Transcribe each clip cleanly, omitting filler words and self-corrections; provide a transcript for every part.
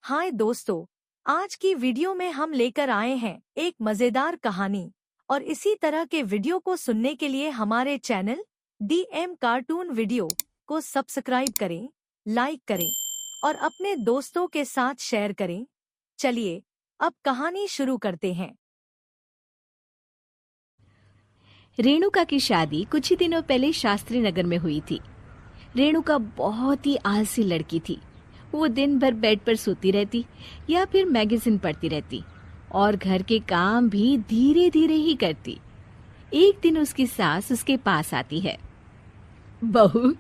हाय दोस्तों, आज की वीडियो में हम लेकर आए हैं एक मजेदार कहानी। और इसी तरह के वीडियो को सुनने के लिए हमारे चैनल DM कार्टून वीडियो को सब्सक्राइब करें, लाइक करें और अपने दोस्तों के साथ शेयर करें। चलिए अब कहानी शुरू करते हैं। रेणुका की शादी कुछ ही दिनों पहले शास्त्री नगर में हुई थी। रेणुका बहुत ही आलसी लड़की थी। वो दिन भर बेड पर सोती रहती या फिर मैगजीन पढ़ती रहती और घर के काम भी धीरे धीरे ही करती। एक दिन उसकी सास उसके पास आती है। बहू,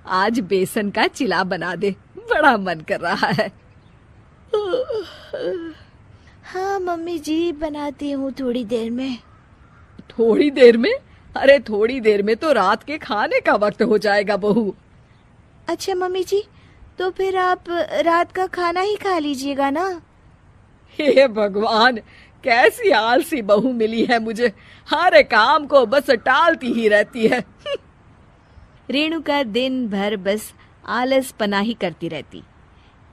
आज बेसन का चिला बना दे, बड़ा मन कर रहा है। हाँ मम्मी जी, बनाती हूँ थोड़ी देर में। थोड़ी देर में? अरे थोड़ी देर में तो रात के खाने का वक्त हो जाएगा बहू। अच्छा मम्मी जी, तो फिर आप रात का खाना ही खा लीजिएगा ना। हे भगवान, कैसी आलसी बहू मिली है मुझे। हर काम को बस टालती ही रहती है। रेणुका दिन भर बस आलस पना ही करती रहती।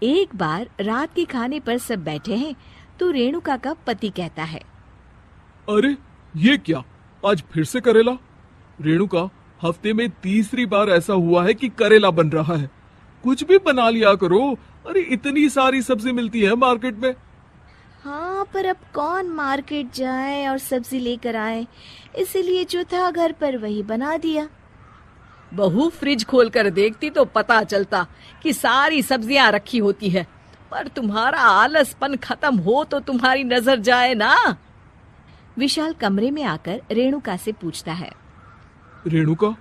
एक बार रात के खाने पर सब बैठे हैं तो रेणुका का पति कहता है, अरे ये क्या, आज फिर से करेला? रेणुका, हफ्ते में तीसरी बार ऐसा हुआ है कि करेला बन रहा है। कुछ भी बना लिया करो। अरे इतनी सारी सब्जी मिलती है मार्केट में। हाँ, पर अब कौन मार्केट जाए और सब्जी लेकर आए, इसीलिए जो था घर पर वही बना दिया। बहू फ्रिज खोल कर देखती तो पता चलता कि सारी सब्जियां रखी होती है। पर तुम्हारा आलसपन खत्म हो तो तुम्हारी नजर जाए ना। विशाल कमरे में आकर रेणुका से पूछता है, रेणुका,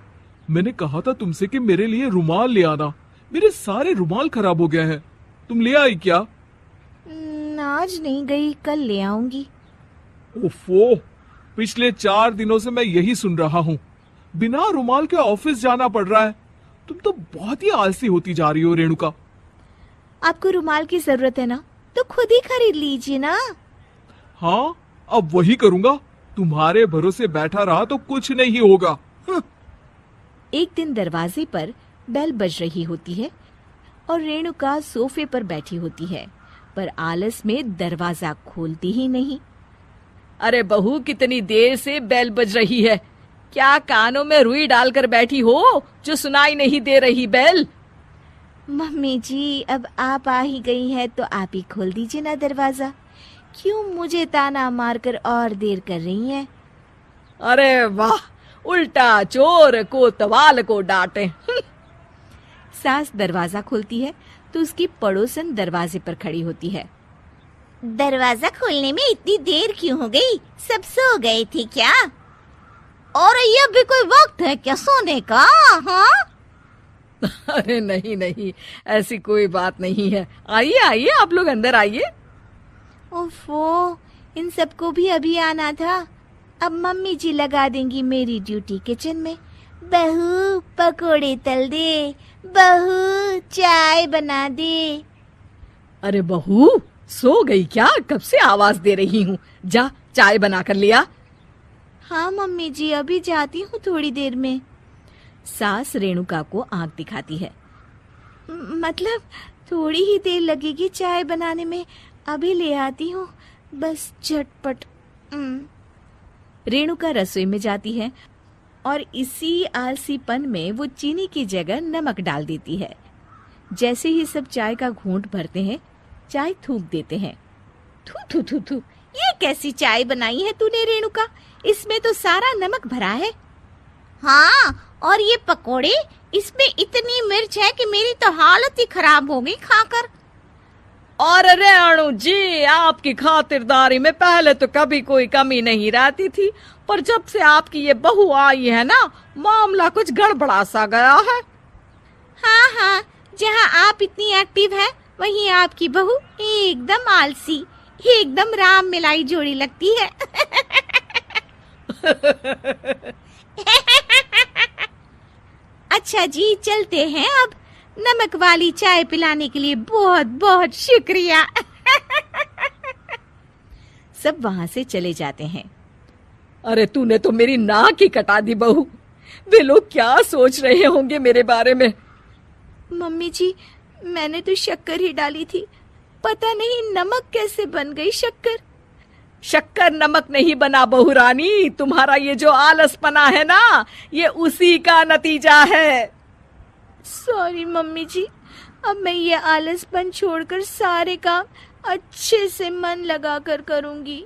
मैंने कहा था तुमसे कि मेरे लिए रुमाल ले आना। मेरे सारे रुमाल खराब हो गए हैं। तुम ले आई क्या? आज नहीं गई, कल ले आऊंगी। ओफो, पिछले 4 दिनों से मैं यही सुन रहा हूँ। बिना रुमाल के ऑफिस जाना पड़ रहा है। तुम तो बहुत ही आलसी होती जा रही हो रेणुका। आपको रुमाल की जरूरत है ना, तो खुद ही खरीद लीजिए ना। हाँ, अब वही करूंगा। तुम्हारे भरोसे बैठा रहा तो कुछ नहीं होगा। एक दिन दरवाजे पर बेल बज रही होती है और रेणुका सोफे पर बैठी होती है, पर आलस में दरवाजा खोलती ही नहीं। अरे बहू, कितनी देर से बेल बज रही है? क्या कानों में रुई डालकर बैठी हो जो सुनाई नहीं दे रही बेल? मम्मी जी, अब आप आ ही गई हैं तो आप ही खोल दीजिए ना दरवाजा। क्यों मुझे ताना मारकर और देर कर रही हैं? अरे वाह, उल्टा चोर को तवाल को डांटे। सास दरवाजा खोलती है तो उसकी पड़ोसन दरवाजे पर खड़ी होती है। दरवाजा खोलने में इतनी देर क्यों हो गई? सब सो गए थे क्या? और ये भी कोई वक्त है क्या सोने का? हाँ? अरे नहीं नहीं, ऐसी कोई बात नहीं है। आइए आइए, आप लोग अंदर आइए। ओफो, इन सबको भी अभी आना था। अब मम्मी जी लगा देंगी मेरी ड्यूटी किचन में। बहू पकोड़े तल दे, बहू चाय बना दे। अरे बहू, सो गई क्या? कब से आवाज दे रही हूँ। जा चाय बना कर लिया। हाँ मम्मी जी, अभी जाती हूँ थोड़ी देर में। सास रेणुका को आंख दिखाती है। मतलब थोड़ी ही देर लगेगी चाय बनाने में, अभी ले आती हूँ, बस झटपट। रेणुका रसोई में जाती है और इसी आलसीपन में वो चीनी की जगह नमक डाल देती है। जैसे ही सब चाय का घूंट भरते हैं, चाय थूक देते हैं। थू थू थू थू, ये कैसी चाय बनाई है तूने रेणुका? इसमें तो सारा नमक भरा है। हाँ, और ये पकोड़े, इसमें इतनी मिर्च है कि मेरी तो हालत ही खराब हो गई खाकर। और रेणु जी, आपकी खातिरदारी में पहले तो कभी कोई कमी नहीं रहती थी, पर जब से आपकी ये बहू आई है ना, मामला कुछ गड़बड़ा सा गया है। हाँ हाँ, जहाँ आप इतनी एक्टिव हैं, वहीं आपकी बहू एकदम आलसी, एकदम राम मिलाई जोड़ी लगती है। अच्छा जी, चलते हैं अब। नमक वाली चाय पिलाने के लिए बहुत बहुत शुक्रिया। सब वहां से चले जाते हैं। अरे तूने तो मेरी नाक ही कटा दी बहू। वे लोग क्या सोच रहे होंगे मेरे बारे में? मम्मी जी, मैंने तो शक्कर ही डाली थी, पता नहीं नमक कैसे बन गई शक्कर। शक्कर नमक नहीं बना बहू रानी, तुम्हारा ये जो आलसपना है ना, ये उसी का नतीजा है। सॉरी मम्मी जी, अब मैं ये आलसपन छोड़कर सारे काम अच्छे से मन लगाकर करूंगी।